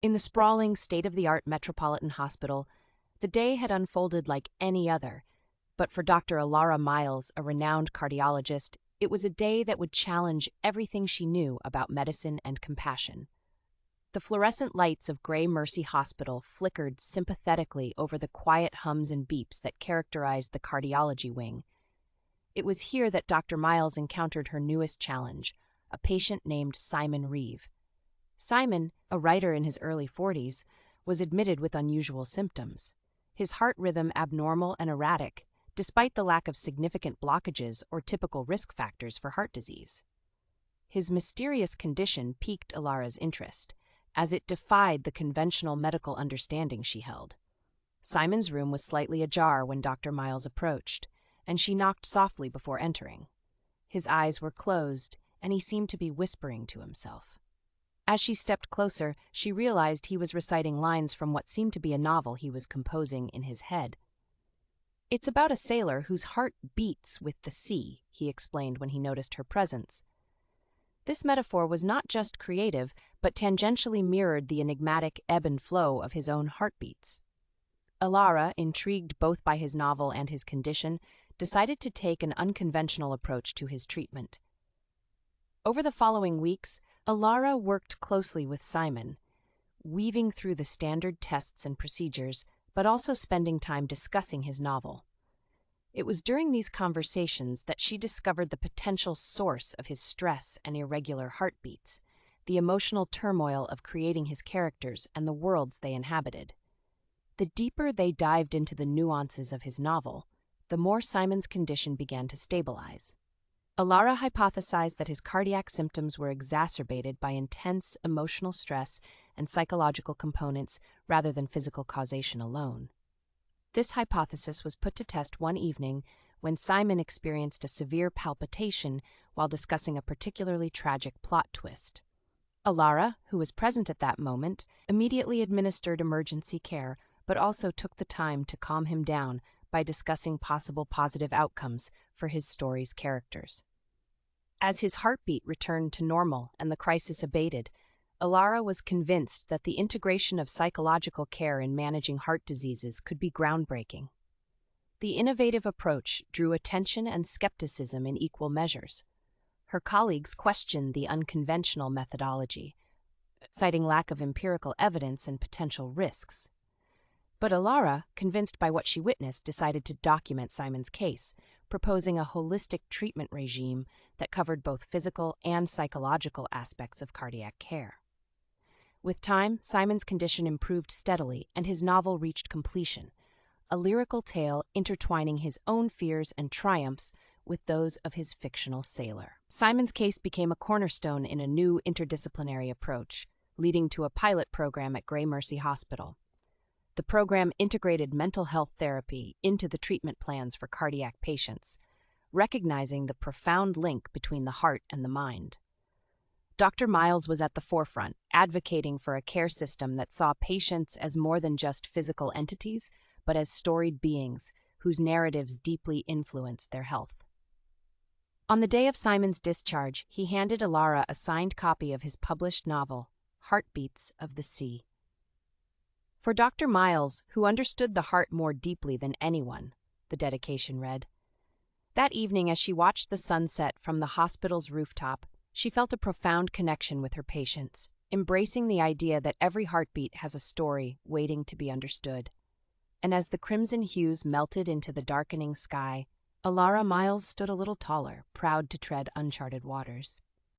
In the sprawling, state-of-the-art Metropolitan Hospital, the day had unfolded like any other, but for Dr. Alara Miles, a renowned cardiologist, it was a day that would challenge everything she knew about medicine and compassion. The fluorescent lights of Gray Mercy Hospital flickered sympathetically over the quiet hums and beeps that characterized the cardiology wing. It was here that Dr. Miles encountered her newest challenge, a patient named Simon Reeve. Simon, a writer in his early 40s, was admitted with unusual symptoms. His heart rhythm abnormal and erratic, despite the lack of significant blockages or typical risk factors for heart disease. His mysterious condition piqued Alara's interest, as it defied the conventional medical understanding she held. Simon's room was slightly ajar when Dr. Miles approached, and she knocked softly before entering. His eyes were closed, and he seemed to be whispering to himself. As she stepped closer, she realized he was reciting lines from what seemed to be a novel he was composing in his head. "It's about a sailor whose heart beats with the sea," he explained when he noticed her presence. This metaphor was not just creative, but tangentially mirrored the enigmatic ebb and flow of his own heartbeats. Alara, intrigued both by his novel and his condition, decided to take an unconventional approach to his treatment. Over the following weeks, Alara worked closely with Simon, weaving through the standard tests and procedures, but also spending time discussing his novel. It was during these conversations that she discovered the potential source of his stress and irregular heartbeats, the emotional turmoil of creating his characters and the worlds they inhabited. The deeper they dived into the nuances of his novel, the more Simon's condition began to stabilize. Alara hypothesized that his cardiac symptoms were exacerbated by intense emotional stress and psychological components rather than physical causation alone. This hypothesis was put to test one evening when Simon experienced a severe palpitation while discussing a particularly tragic plot twist. Alara, who was present at that moment, immediately administered emergency care, but also took the time to calm him down by discussing possible positive outcomes for his story's characters. As his heartbeat returned to normal and the crisis abated, Alara was convinced that the integration of psychological care in managing heart diseases could be groundbreaking. The innovative approach drew attention and skepticism in equal measures. Her colleagues questioned the unconventional methodology, citing lack of empirical evidence and potential risks. But Alara, convinced by what she witnessed, decided to document Simon's case, proposing a holistic treatment regime that covered both physical and psychological aspects of cardiac care. With time, Simon's condition improved steadily and his novel reached completion, a lyrical tale intertwining his own fears and triumphs with those of his fictional sailor. Simon's case became a cornerstone in a new interdisciplinary approach, leading to a pilot program at Gray Mercy Hospital. The program integrated mental health therapy into the treatment plans for cardiac patients, recognizing the profound link between the heart and the mind. Dr. Miles was at the forefront, advocating for a care system that saw patients as more than just physical entities, but as storied beings whose narratives deeply influenced their health. On the day of Simon's discharge, he handed Alara a signed copy of his published novel, Heartbeats of the Sea. For Dr. Miles, who understood the heart more deeply than anyone, the dedication read. That evening, as she watched the sunset from the hospital's rooftop, she felt a profound connection with her patients, embracing the idea that every heartbeat has a story waiting to be understood. And as the crimson hues melted into the darkening sky, Alara Miles stood a little taller, proud to tread uncharted waters.